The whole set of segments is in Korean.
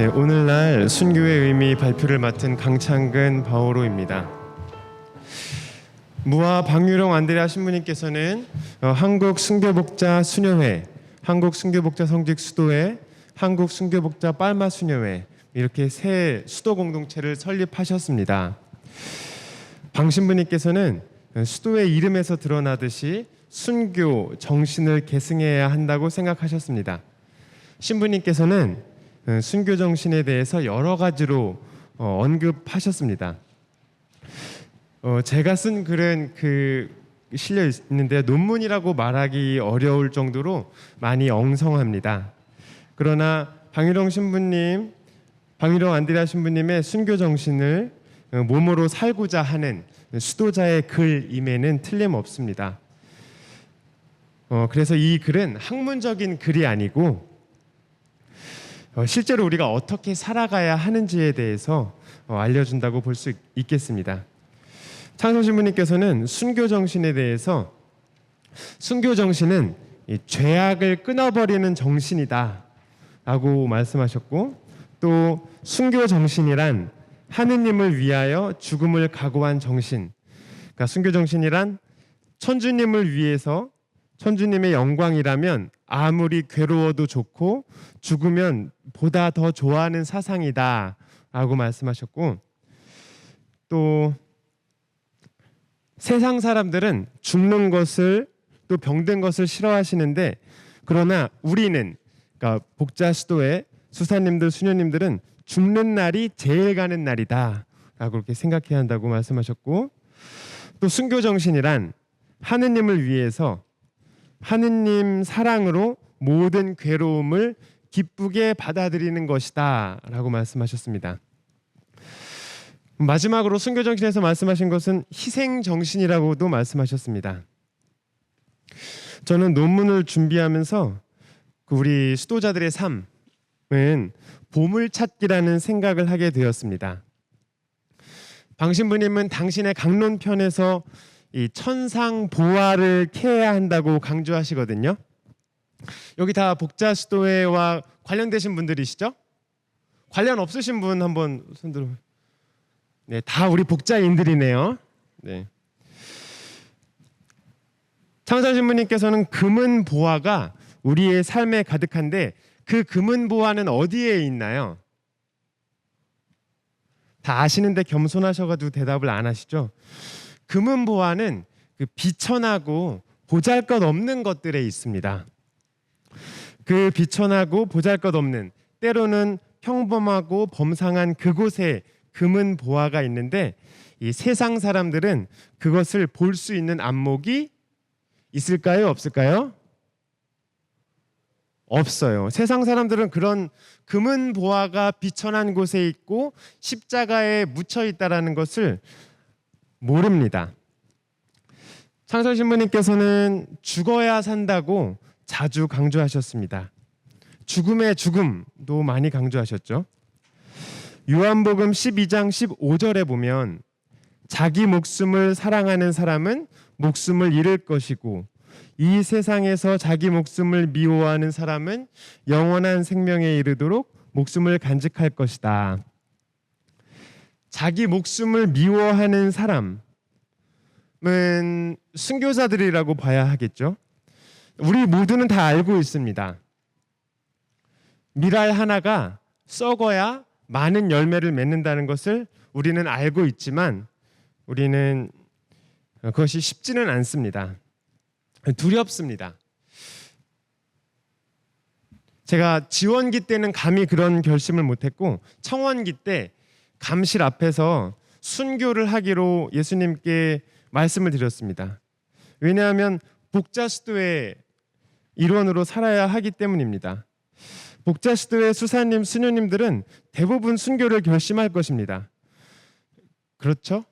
네, 오늘날 순교의 의미 발표를 맡은 강창근 바오로입니다. 무아 방유령 안드레아 신부님께서는 한국 순교복자 수녀회, 한국 순교복자 성직 수도회, 한국 순교복자 빨마 수녀회 이렇게 세 수도 공동체를 설립하셨습니다. 방 신부님께서는 수도의 이름에서 드러나듯이 순교 정신을 계승해야 한다고 생각하셨습니다. 신부님께서는 순교 정신에 대해서 여러 가지로 언급하셨습니다. 제가 쓴 글은 실려 있는데 논문이라고 말하기 어려울 정도로 많이 엉성합니다. 그러나 방유령 신부님, 방유령 안드레아 신부님의 순교 정신을 몸으로 살고자 하는 수도자의 글임에는 틀림없습니다. 그래서 이 글은 학문적인 글이 아니고 실제로 우리가 어떻게 살아가야 하는지에 대해서 알려준다고 볼 수 있겠습니다. 창성 신부님께서는 순교 정신에 대해서 순교 정신은 죄악을 끊어버리는 정신이다 라고 말씀하셨고, 또 순교 정신이란 하느님을 위하여 죽음을 각오한 정신, 그러니까 순교 정신이란 천주님을 위해서 천주님의 영광이라면 아무리 괴로워도 좋고 죽으면 보다 더 좋아하는 사상이다 라고 말씀하셨고, 또 세상 사람들은 죽는 것을 또 병든 것을 싫어하시는데, 그러나 우리는 그러니까 복자 수도의 수사님들 수녀님들은 죽는 날이 제일 가는 날이다 라고 그렇게 생각해야 한다고 말씀하셨고, 또 순교 정신이란 하느님을 위해서 하느님 사랑으로 모든 괴로움을 기쁘게 받아들이는 것이다 라고 말씀하셨습니다. 마지막으로 순교 정신에서 말씀하신 것은 희생 정신이라고도 말씀하셨습니다. 저는 논문을 준비하면서 우리 수도자들의 삶은 보물찾기라는 생각을 하게 되었습니다. 방 신부님은 당신의 강론편에서 이 천상 보화를 캐야 한다고 강조하시거든요. 여기 다 복자 수도회와 관련되신 분들이시죠? 관련 없으신 분 한번 손들어. 네, 다 우리 복자인들이네요. 네. 창선 신부님께서는 금은 보화가 우리의 삶에 가득한데 그 금은 보화는 어디에 있나요? 다 아시는데 겸손하셔가지고 대답을 안 하시죠? 금은 보화는 그 비천하고 보잘것없는 것들에 있습니다. 그 비천하고 보잘것없는, 때로는 평범하고 범상한 그곳에 금은 보화가 있는데, 이 세상 사람들은 그것을 볼 수 있는 안목이 있을까요? 없을까요? 없어요. 세상 사람들은 그런 금은 보화가 비천한 곳에 있고 십자가에 묻혀 있다라는 것을 모릅니다. 창선 신부님께서는 죽어야 산다고 자주 강조하셨습니다. 죽음의 죽음도 많이 강조하셨죠. 요한복음 12장 15절에 보면 자기 목숨을 사랑하는 사람은 목숨을 잃을 것이고 이 세상에서 자기 목숨을 미워하는 사람은 영원한 생명에 이르도록 목숨을 간직할 것이다. 자기 목숨을 미워하는 사람은 순교자들이라고 봐야 하겠죠. 우리 모두는 다 알고 있습니다. 밀알 하나가 썩어야 많은 열매를 맺는다는 것을 우리는 알고 있지만 우리는 그것이 쉽지는 않습니다. 두렵습니다. 제가 지원기 때는 감히 그런 결심을 못했고 청원기 때 감실 앞에서 순교를 하기로 예수님께 말씀을 드렸습니다. 왜냐하면 복자 수도의 일원으로 살아야 하기 때문입니다. 복자 수도의 수사님, 수녀님들은 대부분 순교를 결심할 것입니다. 그렇죠?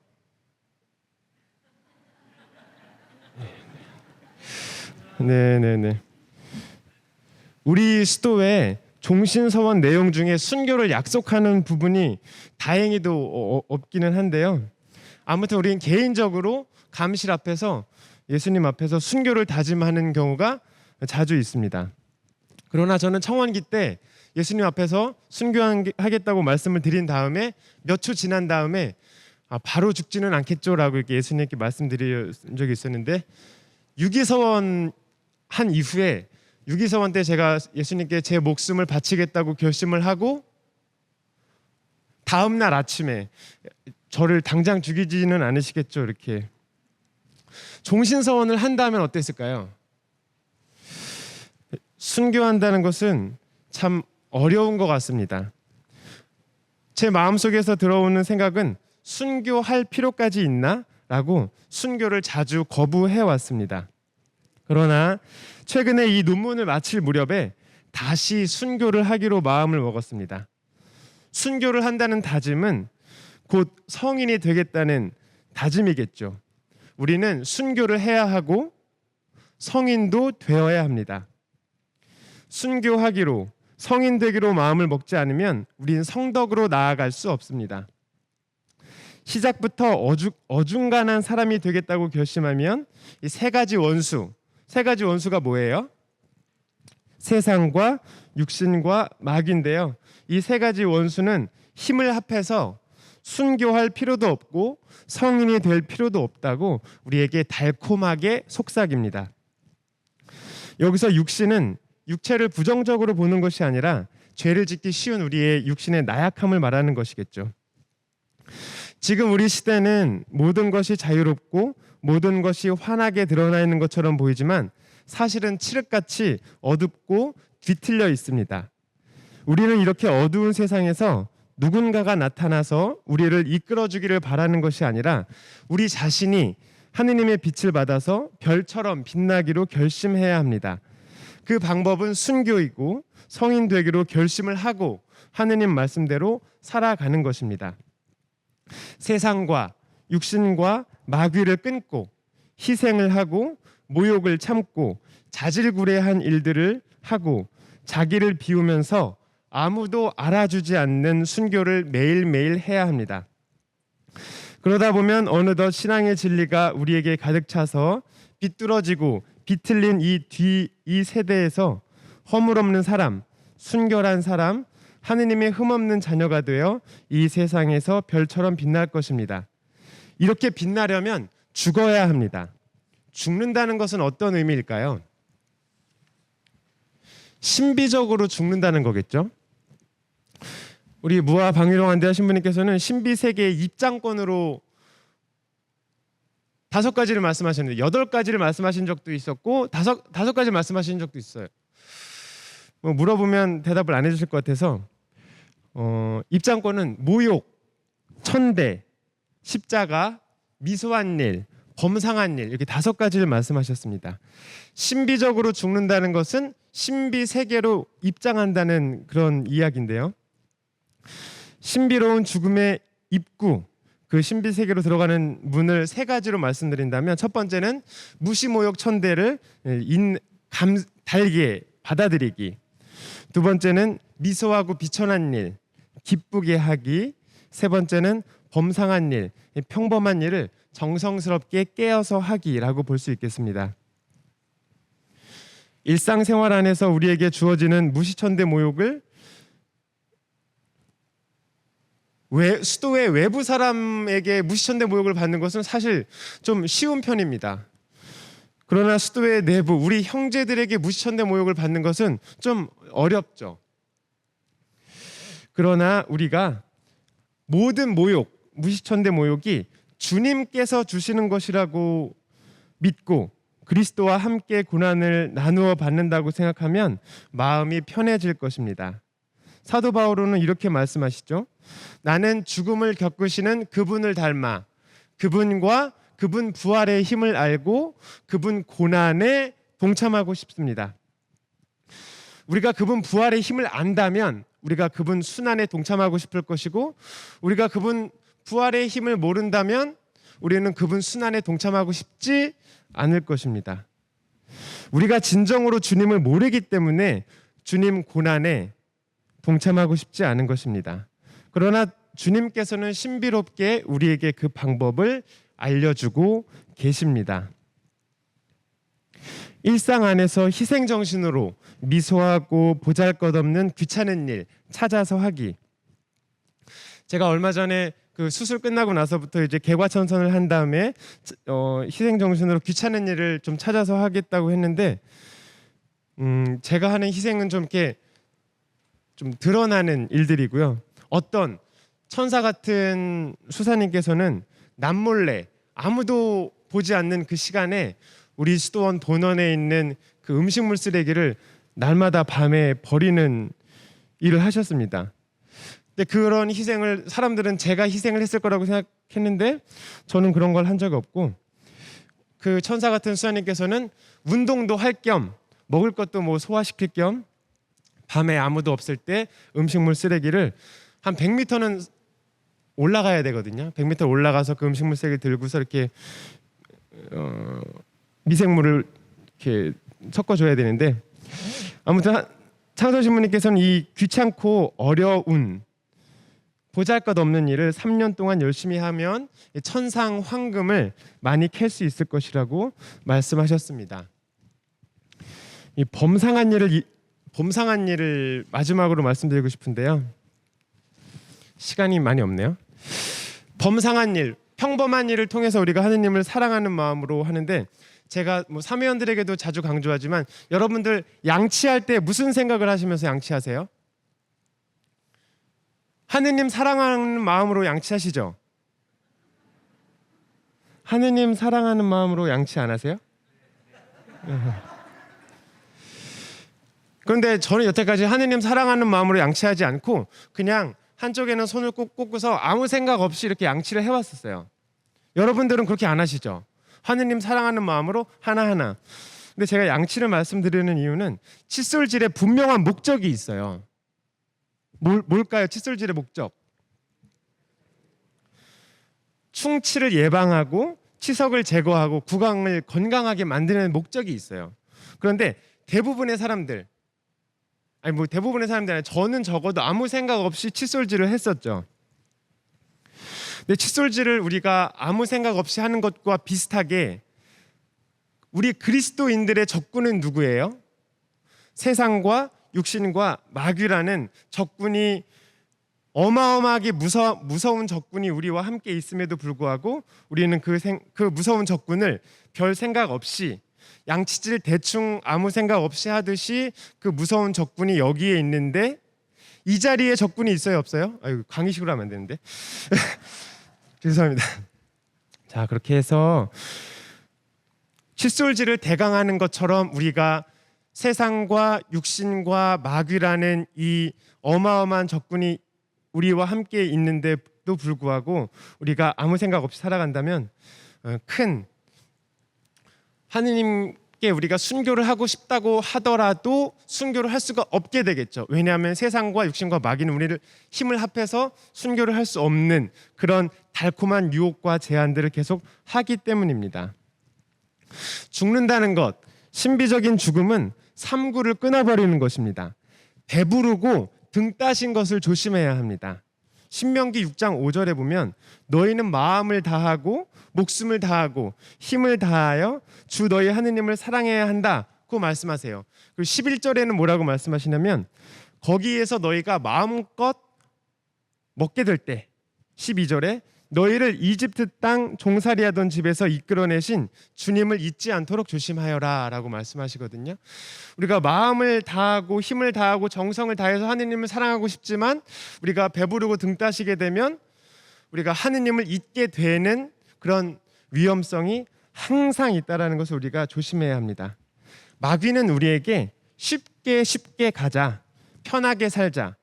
네네네. 우리 수도의 종신서원 내용 중에 순교를 약속하는 부분이 다행히도 없기는 한데요. 아무튼 우리는 개인적으로 감실 앞에서 예수님 앞에서 순교를 다짐하는 경우가 자주 있습니다. 그러나 저는 청원기 때 예수님 앞에서 순교하겠다고 말씀을 드린 다음에 몇 초 지난 다음에 바로 죽지는 않겠죠라고 이렇게 예수님께 말씀드린 적이 있었는데, 유기서원 한 이후에 유기서원 때 제가 예수님께 제 목숨을 바치겠다고 결심을 하고 다음 날 아침에 저를 당장 죽이지는 않으시겠죠, 이렇게 종신서원을 한다면 어땠을까요? 순교한다는 것은 참 어려운 것 같습니다. 제 마음속에서 들어오는 생각은 순교할 필요까지 있나? 라고 순교를 자주 거부해 왔습니다. 그러나 최근에 이 논문을 마칠 무렵에 다시 순교를 하기로 마음을 먹었습니다. 순교를 한다는 다짐은 곧 성인이 되겠다는 다짐이겠죠. 우리는 순교를 해야 하고 성인도 되어야 합니다. 순교하기로, 성인 되기로 마음을 먹지 않으면 우리는 성덕으로 나아갈 수 없습니다. 시작부터 어중간한 사람이 되겠다고 결심하면 이 세 가지 원수가 뭐예요? 세상과 육신과 마귀인데요. 이 세 가지 원수는 힘을 합해서 순교할 필요도 없고 성인이 될 필요도 없다고 우리에게 달콤하게 속삭입니다. 여기서 육신은 육체를 부정적으로 보는 것이 아니라 죄를 짓기 쉬운 우리의 육신의 나약함을 말하는 것이겠죠. 지금 우리 시대는 모든 것이 자유롭고 모든 것이 환하게 드러나 있는 것처럼 보이지만 사실은 칠흑같이 어둡고 뒤틀려 있습니다. 우리는 이렇게 어두운 세상에서 누군가가 나타나서 우리를 이끌어주기를 바라는 것이 아니라 우리 자신이 하느님의 빛을 받아서 별처럼 빛나기로 결심해야 합니다. 그 방법은 순교이고 성인 되기로 결심을 하고 하느님 말씀대로 살아가는 것입니다. 세상과 육신과 마귀를 끊고 희생을 하고 모욕을 참고 자질구레한 일들을 하고 자기를 비우면서 아무도 알아주지 않는 순교를 매일매일 해야 합니다. 그러다 보면 어느덧 신앙의 진리가 우리에게 가득 차서 비뚤어지고 비틀린 이 세대에서 허물없는 사람, 순결한 사람, 하느님의 흠없는 자녀가 되어 이 세상에서 별처럼 빛날 것입니다. 이렇게 빛나려면 죽어야 합니다. 죽는다는 것은 어떤 의미일까요? 신비적으로 죽는다는 거겠죠. 우리 무아 방위동안대 하신 분께서는 신비세계의 입장권으로 5가지를 말씀하셨는데 8가지를 말씀하신 적도 있었고 5가지 말씀하신 적도 있어요. 물어보면 대답을 안 해주실 것 같아서 입장권은 모욕, 천대, 십자가, 미소한 일, 범상한 일, 이렇게 5가지를 말씀하셨습니다. 신비적으로 죽는다는 것은 신비 세계로 입장한다는 그런 이야기인데요. 신비로운 죽음의 입구, 그 신비 세계로 들어가는 문을 3가지로 말씀드린다면, 첫 번째는 무시모욕 천대를 달게 받아들이기, 두 번째는 미소하고 비천한 일, 기쁘게 하기, 세 번째는 범상한 일, 평범한 일을 정성스럽게 깨어서 하기라고 볼 수 있겠습니다. 일상생활 안에서 우리에게 주어지는 무시천대 모욕을 수도의 외부 사람에게 무시천대 모욕을 받는 것은 사실 좀 쉬운 편입니다. 그러나 수도의 내부, 우리 형제들에게 무시천대 모욕을 받는 것은 좀 어렵죠. 그러나 우리가 모든 모욕, 무시천대 모욕이 주님께서 주시는 것이라고 믿고 그리스도와 함께 고난을 나누어 받는다고 생각하면 마음이 편해질 것입니다. 사도 바울은 이렇게 말씀하시죠. 나는 죽음을 겪으시는 그분을 닮아 그분과 그분 부활의 힘을 알고 그분 고난에 동참하고 싶습니다. 우리가 그분 부활의 힘을 안다면 우리가 그분 순환에 동참하고 싶을 것이고, 우리가 그분 부활의 힘을 모른다면 우리는 그분 순환에 동참하고 싶지 않을 것입니다. 우리가 진정으로 주님을 모르기 때문에 주님 고난에 동참하고 싶지 않은 것입니다. 그러나 주님께서는 신비롭게 우리에게 그 방법을 알려주고 계십니다. 일상 안에서 희생 정신으로 미소하고 보잘것없는 귀찮은 일 찾아서 하기. 제가 얼마 전에 그 수술 끝나고 나서부터 이제 개과천선을 한 다음에 희생 정신으로 귀찮은 일을 좀 찾아서 하겠다고 했는데 제가 하는 희생은 좀 이렇게 좀 드러나는 일들이고요. 어떤 천사 같은 수사님께서는 남몰래 아무도 보지 않는 그 시간에 우리 수도원 본원에 있는 그 음식물 쓰레기를 날마다 밤에 버리는 일을 하셨습니다. 근데 그런 희생을 사람들은 제가 희생을 했을 거라고 생각했는데 저는 그런 걸 한 적이 없고, 그 천사 같은 수사님께서는 운동도 할 겸 먹을 것도 뭐 소화시킬 겸 밤에 아무도 없을 때 음식물 쓰레기를 한 100m는 올라가야 되거든요. 100m 올라가서 그 음식물 쓰레기 들고서 이렇게 미생물을 이렇게 섞어줘야 되는데, 아무튼 창설신부님께서는 이 귀찮고 어려운 보잘것없는 일을 3년 동안 열심히 하면 천상 황금을 많이 캘 수 있을 것이라고 말씀하셨습니다. 이 범상한 일을 마지막으로 말씀드리고 싶은데요. 시간이 많이 없네요. 범상한 일, 평범한 일을 통해서 우리가 하느님을 사랑하는 마음으로 하는데, 제가 뭐 사회원들에게도 자주 강조하지만 여러분들 양치할 때 무슨 생각을 하시면서 양치하세요? 하느님 사랑하는 마음으로 양치하시죠? 하느님 사랑하는 마음으로 양치 안 하세요? 그런데 저는 여태까지 하느님 사랑하는 마음으로 양치하지 않고 그냥 한쪽에는 손을 꼭 꽂고서 아무 생각 없이 이렇게 양치를 해왔었어요. 여러분들은 그렇게 안 하시죠? 하느님 사랑하는 마음으로 하나하나. 근데 제가 양치를 말씀드리는 이유는 칫솔질에 분명한 목적이 있어요. 뭘까요? 칫솔질의 목적. 충치를 예방하고 치석을 제거하고 구강을 건강하게 만드는 목적이 있어요. 그런데 대부분의 사람들, 대부분의 사람들 아니라 저는 적어도 아무 생각 없이 칫솔질을 했었죠. 근데 칫솔질을 우리가 아무 생각 없이 하는 것과 비슷하게 우리 그리스도인들의 적군은 누구예요? 세상과 육신과 마귀라는 적군이, 어마어마하게 무서운 적군이 우리와 함께 있음에도 불구하고 우리는 그 무서운 적군을 별 생각 없이 양치질 대충 아무 생각 없이 하듯이 그 무서운 적군이 여기에 있는데, 이 자리에 적군이 있어요, 없어요? 아유, 강의식으로 하면 안 되는데. 죄송합니다. 자, 그렇게 해서 칫솔질을 대강하는 것처럼 우리가 세상과 육신과 마귀라는 이 어마어마한 적군이 우리와 함께 있는데도 불구하고 우리가 아무 생각 없이 살아간다면 큰 하느님께 우리가 순교를 하고 싶다고 하더라도 순교를 할 수가 없게 되겠죠. 왜냐하면 세상과 육신과 마귀는 우리를 힘을 합해서 순교를 할 수 없는 그런 달콤한 유혹과 제한들을 계속 하기 때문입니다. 죽는다는 것, 신비적인 죽음은 삼구를 끊어버리는 것입니다. 배부르고 등 따신 것을 조심해야 합니다. 신명기 6장 5절에 보면 너희는 마음을 다하고 목숨을 다하고 힘을 다하여 주 너희 하느님을 사랑해야 한다고 말씀하세요. 그리고 11절에는 뭐라고 말씀하시냐면 거기에서 너희가 마음껏 먹게 될 때, 12절에 너희를 이집트 땅 종살이하던 집에서 이끌어내신 주님을 잊지 않도록 조심하여라 라고 말씀하시거든요. 우리가 마음을 다하고 힘을 다하고 정성을 다해서 하느님을 사랑하고 싶지만 우리가 배부르고 등 따시게 되면 우리가 하느님을 잊게 되는 그런 위험성이 항상 있다는 것을 우리가 조심해야 합니다. 마귀는 우리에게 쉽게 가자, 편하게 살자,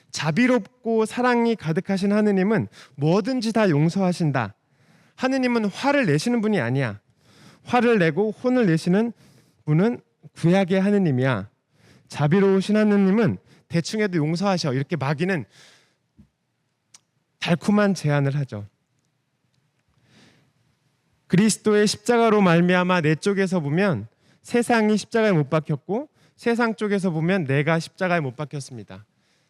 자비롭고 사랑이 가득하신 하느님은 뭐든지 다 용서하신다. 하느님은 화를 내시는 분이 아니야. 화를 내고 혼을 내시는 분은 구약의 하느님이야. 자비로우신 하느님은 대충 해도 용서하셔. 이렇게 마귀는 달콤한 제안을 하죠. 그리스도의 십자가로 말미암아 내 쪽에서 보면 세상이 십자가에 못 박혔고 세상 쪽에서 보면 내가 십자가에 못 박혔습니다.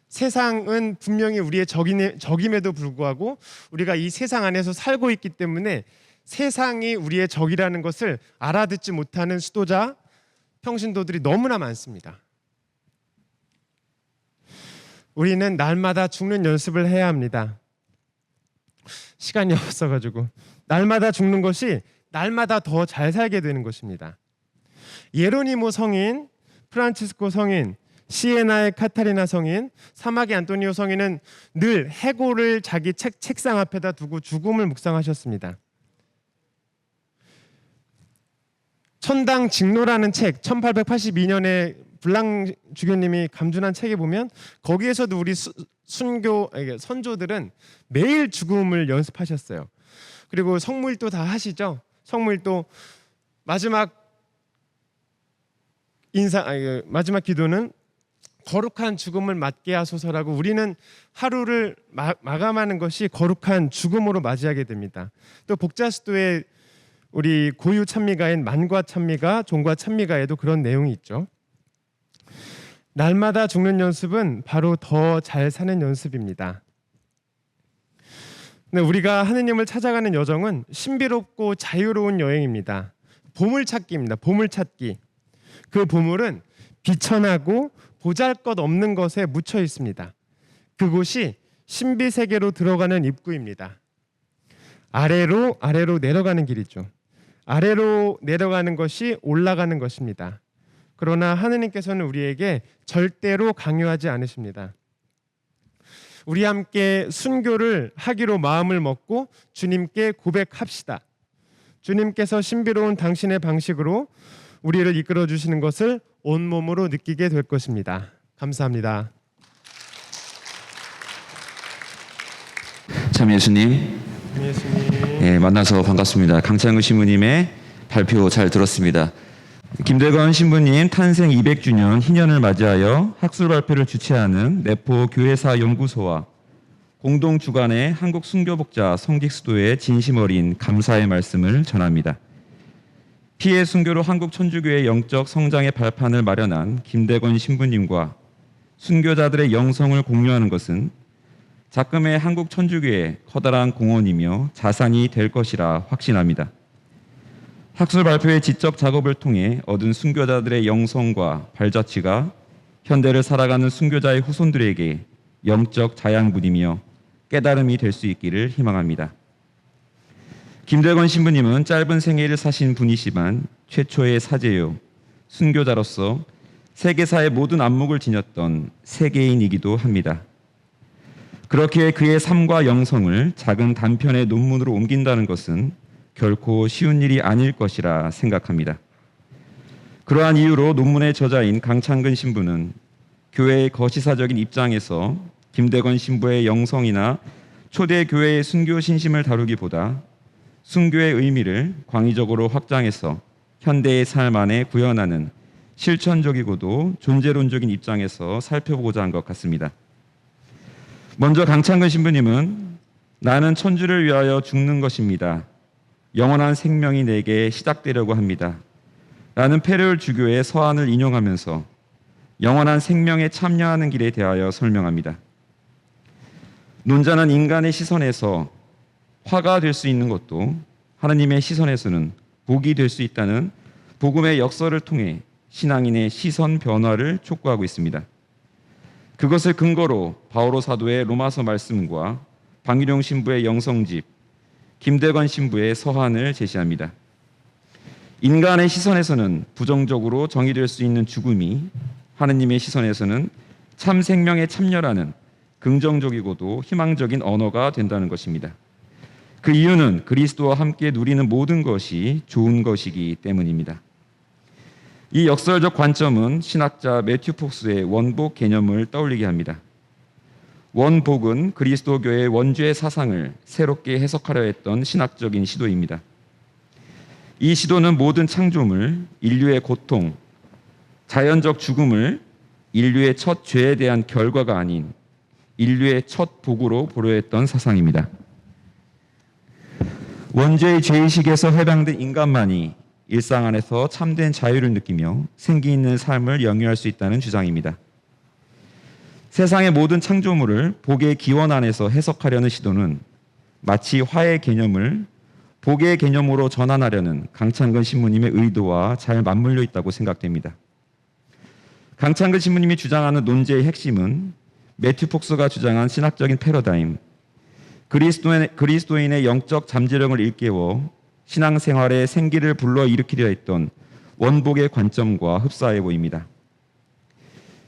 세상은 분명히 우리의 적임에도 불구하고 우리가 이 세상 안에서 살고 있기 때문에 세상이 우리의 적이라는 것을 알아듣지 못하는 수도자, 평신도들이 너무나 많습니다. 우리는 날마다 죽는 연습을 해야 합니다. 시간이 없어가지고 날마다 죽는 것이 날마다 더 잘 살게 되는 것입니다. 예로니모 성인, 프란치스코 성인, 시에나의 카타리나 성인, 사마귀 안토니오 성인은 늘 해골을 자기 책상 앞에다 두고 죽음을 묵상하셨습니다. 천당 직노라는 책, 1882년에 블랑 주교님이 감준한 책에 보면 거기에서도 우리 선조들은 매일 죽음을 연습하셨어요. 그리고 성무일도 다 하시죠. 성무일도 마지막 마지막 기도는 거룩한 죽음을 맞게 하소서라고, 우리는 하루를 마감하는 것이 거룩한 죽음으로 맞이하게 됩니다. 또 복자수도의 우리 고유 찬미가인 만과 찬미가, 종과 찬미가에도 그런 내용이 있죠. 날마다 죽는 연습은 바로 더 잘 사는 연습입니다. 네, 우리가 하느님을 찾아가는 여정은 신비롭고 자유로운 여행입니다. 보물찾기입니다. 보물찾기. 그 보물은 비천하고 보잘것없는 것에 묻혀 있습니다. 그곳이 신비세계로 들어가는 입구입니다. 아래로 내려가는 길이죠. 아래로 내려가는 것이 올라가는 것입니다. 그러나 하느님께서는 우리에게 절대로 강요하지 않으십니다. 우리 함께 순교를 하기로 마음을 먹고 주님께 고백합시다. 주님께서 신비로운 당신의 방식으로 우리를 이끌어 주시는 것을 온몸으로 느끼게 될 것입니다. 감사합니다. 참 예수님, 만나서 반갑습니다. 강창근 신부님의 발표 잘 들었습니다. 김대건 신부님 탄생 200주년 희년을 맞이하여 학술 발표를 주최하는 내포 교회사 연구소와 공동 주관의 한국 순교복자 성직수도에 진심 어린 감사의 말씀을 전합니다. 피해 순교로 한국 천주교의 영적 성장의 발판을 마련한 김대건 신부님과 순교자들의 영성을 공유하는 것은 작금의 한국 천주교의 커다란 공헌이며 자산이 될 것이라 확신합니다. 학술 발표의 지적 작업을 통해 얻은 순교자들의 영성과 발자취가 현대를 살아가는 순교자의 후손들에게 영적 자양분이며 깨달음이 될 수 있기를 희망합니다. 김대건 신부님은 짧은 생애를 사신 분이시지만 최초의 사제요, 순교자로서 세계사의 모든 안목을 지녔던 세계인이기도 합니다. 그렇게 그의 삶과 영성을 작은 단편의 논문으로 옮긴다는 것은 결코 쉬운 일이 아닐 것이라 생각합니다. 그러한 이유로 논문의 저자인 강창근 신부는 교회의 거시사적인 입장에서 김대건 신부의 영성이나 초대 교회의 순교 신심을 다루기보다 순교의 의미를 광의적으로 확장해서 현대의 삶 안에 구현하는 실천적이고도 존재론적인 입장에서 살펴보고자 한 것 같습니다. 먼저 강창근 신부님은 나는 천주를 위하여 죽는 것입니다. 영원한 생명이 내게 시작되려고 합니다. 라는 페레올 주교의 서한을 인용하면서 영원한 생명에 참여하는 길에 대하여 설명합니다. 논자는 인간의 시선에서 화가 될 수 있는 것도 하느님의 시선에서는 복이 될 수 있다는 복음의 역설을 통해 신앙인의 시선 변화를 촉구하고 있습니다. 그것을 근거로 바오로 사도의 로마서 말씀과 방일용 신부의 영성집, 김대건 신부의 서한을 제시합니다. 인간의 시선에서는 부정적으로 정의될 수 있는 죽음이 하느님의 시선에서는 참 생명에 참여라는 긍정적이고도 희망적인 언어가 된다는 것입니다. 그 이유는 그리스도와 함께 누리는 모든 것이 좋은 것이기 때문입니다. 이 역설적 관점은 신학자 매튜 폭스의 원복 개념을 떠올리게 합니다. 원복은 그리스도교의 원죄의 사상을 새롭게 해석하려 했던 신학적인 시도입니다. 이 시도는 모든 창조물, 인류의 고통, 자연적 죽음을 인류의 첫 죄에 대한 결과가 아닌 인류의 첫 복으로 보려 했던 사상입니다. 원죄의 죄의식에서 해방된 인간만이 일상 안에서 참된 자유를 느끼며 생기 있는 삶을 영위할 수 있다는 주장입니다. 세상의 모든 창조물을 복의 기원 안에서 해석하려는 시도는 마치 화의 개념을 복의 개념으로 전환하려는 강창근 신부님의 의도와 잘 맞물려 있다고 생각됩니다. 강창근 신부님이 주장하는 논제의 핵심은 매튜 폭스가 주장한 신학적인 패러다임, 그리스도인의 영적 잠재력을 일깨워 신앙생활에 생기를 불러일으키려 했던 원복의 관점과 흡사해 보입니다.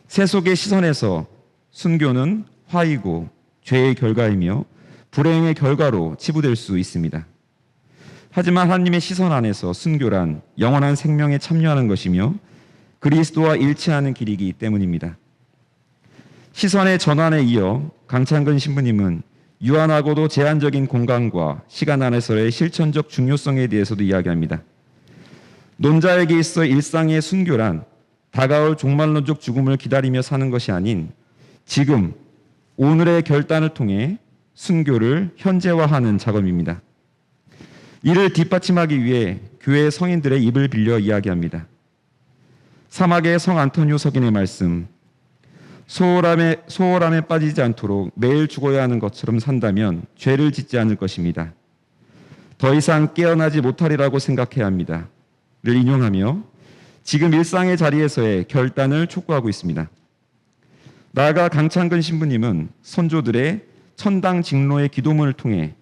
세속의 시선에서 순교는 화이고 죄의 결과이며 불행의 결과로 치부될 수 있습니다. 하지만 하나님의 시선 안에서 순교란 영원한 생명에 참여하는 것이며 그리스도와 일치하는 길이기 때문입니다. 시선의 전환에 이어 강창근 신부님은 유한하고도 제한적인 공간과 시간 안에서의 실천적 중요성에 대해서도 이야기합니다. 논자에게 있어 일상의 순교란 다가올 종말론적 죽음을 기다리며 사는 것이 아닌 지금 오늘의 결단을 통해 순교를 현재화하는 작업입니다. 이를 뒷받침하기 위해 교회 성인들의 입을 빌려 이야기합니다. 사막의 성 안토니오 석인의 말씀, 소홀함에 빠지지 않도록 매일 죽어야 하는 것처럼 산다면 죄를 짓지 않을 것입니다. 더 이상 깨어나지 못하리라고 생각해야 합니다. 를 인용하며 지금 일상의 자리에서의 결단을 촉구하고 있습니다. 나아가 강창근 신부님은 선조들의 천당 직로의 기도문을 통해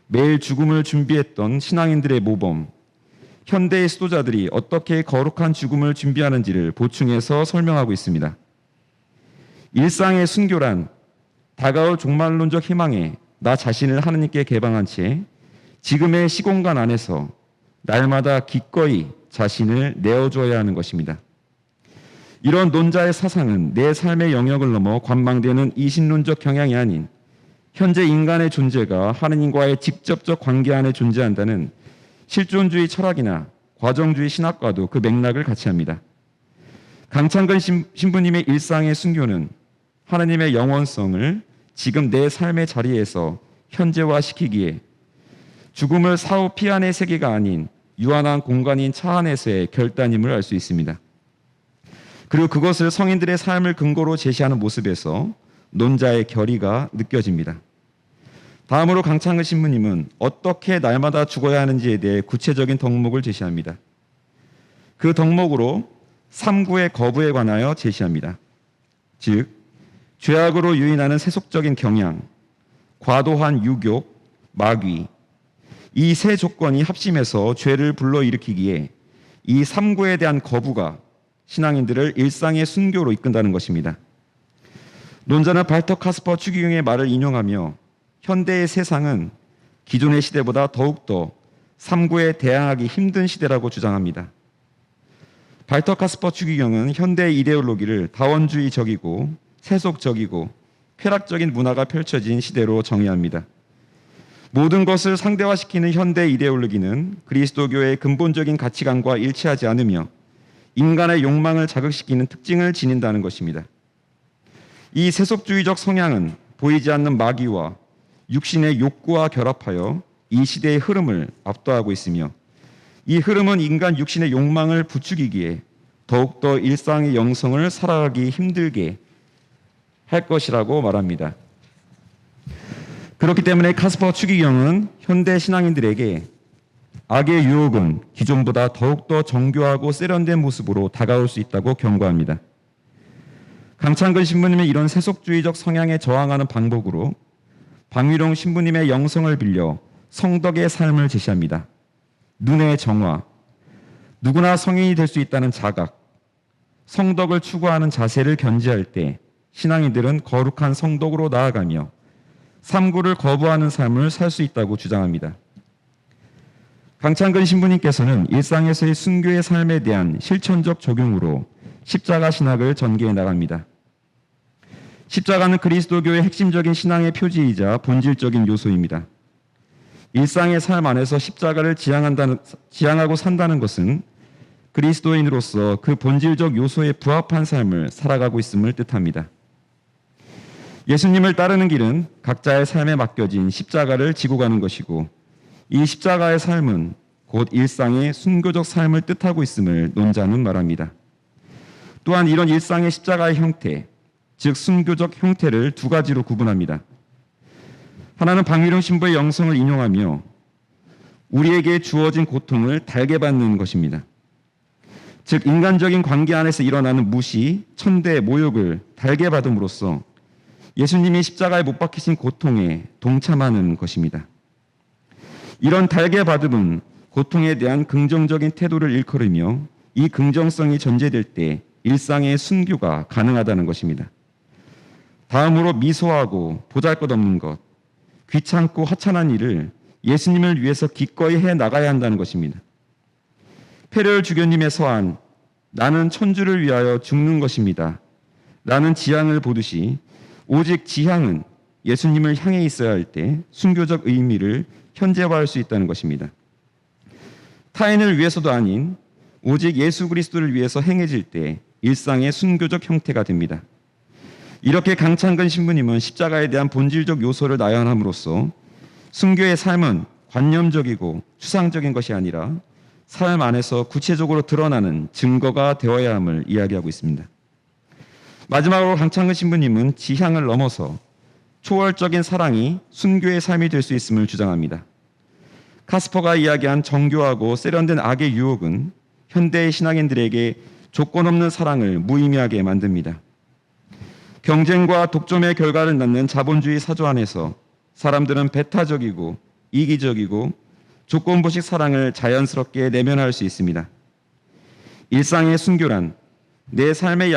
매일 죽음을 준비했던 신앙인들의 모범, 현대의 수도자들이 어떻게 거룩한 죽음을 준비하는지를 보충해서 설명하고 있습니다. 일상의 순교란 다가올 종말론적 희망에 나 자신을 하느님께 개방한 채 지금의 시공간 안에서 날마다 기꺼이 자신을 내어줘야 하는 것입니다. 이런 논자의 사상은 내 삶의 영역을 넘어 관망되는 이신론적 경향이 아닌 현재 인간의 존재가 하느님과의 직접적 관계 안에 존재한다는 실존주의 철학이나 과정주의 신학과도 그 맥락을 같이 합니다. 강창근 신부님의 일상의 순교는 하나님의 영원성을 지금 내 삶의 자리에서 현재화시키기에 죽음을 사후 피안의 세계가 아닌 유한한 공간인 차 안에서의 결단임을 알 수 있습니다. 그리고 그것을 성인들의 삶을 근거로 제시하는 모습에서 논자의 결의가 느껴집니다. 다음으로 강창근 신부님은 어떻게 날마다 죽어야 하는지에 대해 구체적인 덕목을 제시합니다. 그 덕목으로 삼구의 거부에 관하여 제시합니다. 즉, 죄악으로 유인하는 세속적인 경향, 과도한 유욕, 마귀, 이 세 조건이 합심해서 죄를 불러일으키기에 이 삼구에 대한 거부가 신앙인들을 일상의 순교로 이끈다는 것입니다. 논자는 발터 카스퍼 추기경의 말을 인용하며 현대의 세상은 기존의 시대보다 더욱더 삼구에 대항하기 힘든 시대라고 주장합니다. 발터 카스퍼 추기경은 현대의 이데올로기를 다원주의적이고 세속적이고 쾌락적인 문화가 펼쳐진 시대로 정의합니다. 모든 것을 상대화시키는 현대 이데올로기는 그리스도교의 근본적인 가치관과 일치하지 않으며 인간의 욕망을 자극시키는 특징을 지닌다는 것입니다. 이 세속주의적 성향은 보이지 않는 마귀와 육신의 욕구와 결합하여 이 시대의 흐름을 압도하고 있으며 이 흐름은 인간 육신의 욕망을 부추기기에 더욱더 일상의 영성을 살아가기 힘들게 할 것이라고 말합니다. 그렇기 때문에 카스퍼 추기경은 현대 신앙인들에게 악의 유혹은 기존보다 더욱더 정교하고 세련된 모습으로 다가올 수 있다고 경고합니다. 강창근 신부님의 이런 세속주의적 성향에 저항하는 방법으로 방위룡 신부님의 영성을 빌려 성덕의 삶을 제시합니다. 눈의 정화, 누구나 성인이 될 수 있다는 자각, 성덕을 추구하는 자세를 견지할 때 신앙인들은 거룩한 성덕으로 나아가며 삼구를 거부하는 삶을 살 수 있다고 주장합니다. 강창근 신부님께서는 일상에서의 순교의 삶에 대한 실천적 적용으로 십자가 신학을 전개해 나갑니다. 십자가는 그리스도교의 핵심적인 신앙의 표지이자 본질적인 요소입니다. 일상의 삶 안에서 십자가를 지향하고 산다는 것은 그리스도인으로서 그 본질적 요소에 부합한 삶을 살아가고 있음을 뜻합니다. 예수님을 따르는 길은 각자의 삶에 맡겨진 십자가를 지고 가는 것이고 이 십자가의 삶은 곧 일상의 순교적 삶을 뜻하고 있음을 논자는 말합니다. 또한 이런 일상의 십자가의 형태, 즉 순교적 형태를 두 가지로 구분합니다. 하나는 방위룡 신부의 영성을 인용하며 우리에게 주어진 고통을 달게 받는 것입니다. 즉 인간적인 관계 안에서 일어나는 무시, 천대, 모욕을 달게 받음으로써 예수님이 십자가에 못 박히신 고통에 동참하는 것입니다. 이런 달게 받음은 고통에 대한 긍정적인 태도를 일컬으며 이 긍정성이 전제될 때 일상의 순교가 가능하다는 것입니다. 다음으로 미소하고 보잘것없는 것, 귀찮고 하찮은 일을 예수님을 위해서 기꺼이 해 나가야 한다는 것입니다. 페레올 주교님의 서한 나는 천주를 위하여 죽는 것입니다 라는 지향을 보듯이 오직 지향은 예수님을 향해 있어야 할 때 순교적 의미를 현재화할 수 있다는 것입니다. 타인을 위해서도 아닌 오직 예수 그리스도를 위해서 행해질 때 일상의 순교적 형태가 됩니다. 이렇게 강창근 신부님은 십자가에 대한 본질적 요소를 나열함으로써 순교의 삶은 관념적이고 추상적인 것이 아니라 삶 안에서 구체적으로 드러나는 증거가 되어야 함을 이야기하고 있습니다. 마지막으로 강창근 신부님은 지향을 넘어서 초월적인 사랑이 순교의 삶이 될 수 있음을 주장합니다. 카스퍼가 이야기한 정교하고 세련된 악의 유혹은 현대의 신앙인들에게 조건 없는 사랑을 무의미하게 만듭니다. 경쟁과 독점의 결과를 낳는 자본주의 사조 안에서 사람들은 배타적이고 이기적이고 조건부식 사랑을 자연스럽게 내면할 수 있습니다. 일상의 순교란 내 삶의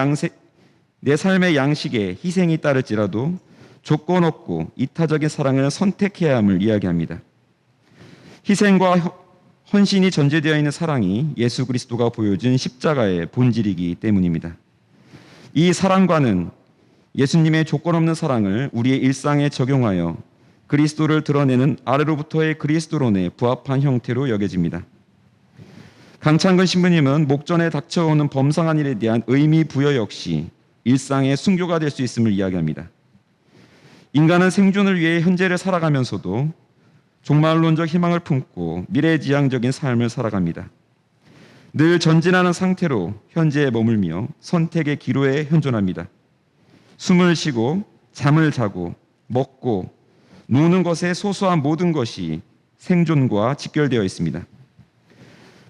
양식에 희생이 따를지라도 조건 없고 이타적인 사랑을 선택해야 함을 이야기합니다. 희생과 헌신이 전제되어 있는 사랑이 예수 그리스도가 보여준 십자가의 본질이기 때문입니다. 이 사랑과는 예수님의 조건 없는 사랑을 우리의 일상에 적용하여 그리스도를 드러내는 아래로부터의 그리스도론에 부합한 형태로 여겨집니다. 강창근 신부님은 목전에 닥쳐오는 범상한 일에 대한 의미 부여 역시 일상의 순교가 될 수 있음을 이야기합니다. 인간은 생존을 위해 현재를 살아가면서도 종말론적 희망을 품고 미래지향적인 삶을 살아갑니다. 늘 전진하는 상태로 현재에 머물며 선택의 기로에 현존합니다. 숨을 쉬고 잠을 자고 먹고 노는 것의 소소한 모든 것이 생존과 직결되어 있습니다.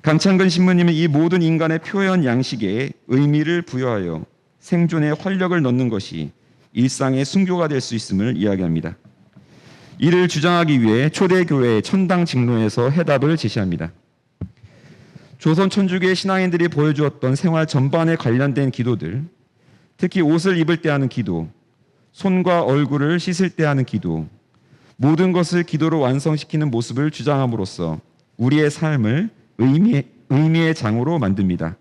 강창근 신부님은 이 모든 인간의 표현 양식에 의미를 부여하여 생존에 활력을 넣는 것이 일상의 순교가 될 수 있음을 이야기합니다. 이를 주장하기 위해 초대교회의 천당 직로에서 해답을 제시합니다. 조선 천주교의 신앙인들이 보여주었던 생활 전반에 관련된 기도들, 특히 옷을 입을 때 하는 기도, 손과 얼굴을 씻을 때 하는 기도, 모든 것을 기도로 완성시키는 모습을 주장함으로써 우리의 삶을 의미의 장으로 만듭니다.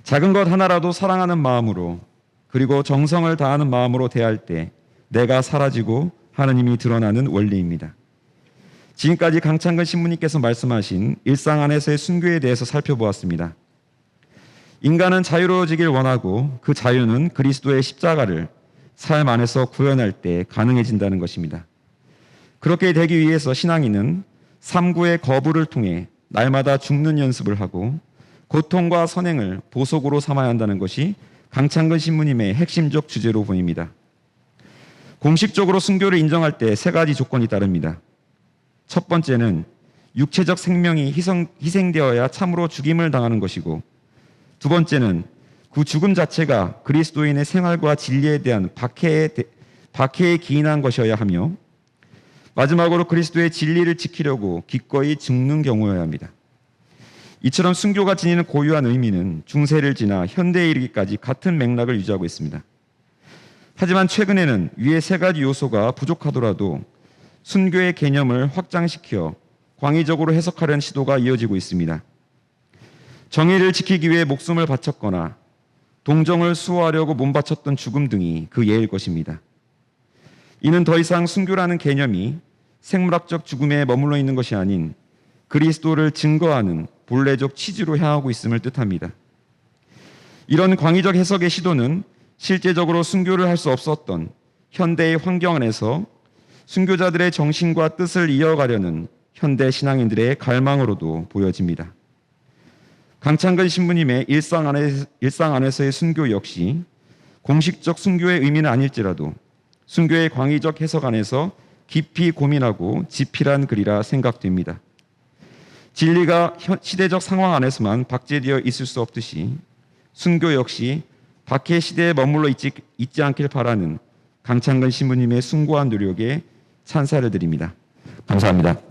작은 것 하나라도 사랑하는 마음으로 그리고 정성을 다하는 마음으로 대할 때 내가 사라지고 하느님이 드러나는 원리입니다. 지금까지 강창근 신부님께서 말씀하신 일상 안에서의 순교에 대해서 살펴보았습니다. 인간은 자유로워지길 원하고 그 자유는 그리스도의 십자가를 삶 안에서 구현할 때 가능해진다는 것입니다. 그렇게 되기 위해서 신앙인은 삼구의 거부를 통해 날마다 죽는 연습을 하고 고통과 선행을 보석으로 삼아야 한다는 것이 강창근 신부님의 핵심적 주제로 보입니다. 공식적으로 순교를 인정할 때 세 가지 조건이 따릅니다. 첫 번째는 육체적 생명이 희생되어야 참으로 죽임을 당하는 것이고, 두 번째는 그 죽음 자체가 그리스도인의 생활과 진리에 대한 박해에 기인한 것이어야 하며, 마지막으로 그리스도의 진리를 지키려고 기꺼이 죽는 경우여야 합니다. 이처럼 순교가 지니는 고유한 의미는 중세를 지나 현대에 이르기까지 같은 맥락을 유지하고 있습니다. 하지만 최근에는 위의 세 가지 요소가 부족하더라도 순교의 개념을 확장시켜 광의적으로 해석하려는 시도가 이어지고 있습니다. 정의를 지키기 위해 목숨을 바쳤거나 동정을 수호하려고 몸바쳤던 죽음 등이 그 예일 것입니다. 이는 더 이상 순교라는 개념이 생물학적 죽음에 머물러 있는 것이 아닌 그리스도를 증거하는 본래적 취지로 향하고 있음을 뜻합니다. 이런 광의적 해석의 시도는 실제적으로 순교를 할 수 없었던 현대의 환경 안에서 순교자들의 정신과 뜻을 이어가려는 현대 신앙인들의 갈망으로도 보여집니다. 강창근 신부님의 일상 안에서의 순교 역시 공식적 순교의 의미는 아닐지라도 순교의 광의적 해석 안에서 깊이 고민하고 지필한 글이라 생각됩니다. 진리가 시대적 상황 안에서만 박제되어 있을 수 없듯이 순교 역시 박해 시대에 머물러 있지 않길 바라는 강창근 신부님의 숭고한 노력에 찬사를 드립니다. 감사합니다.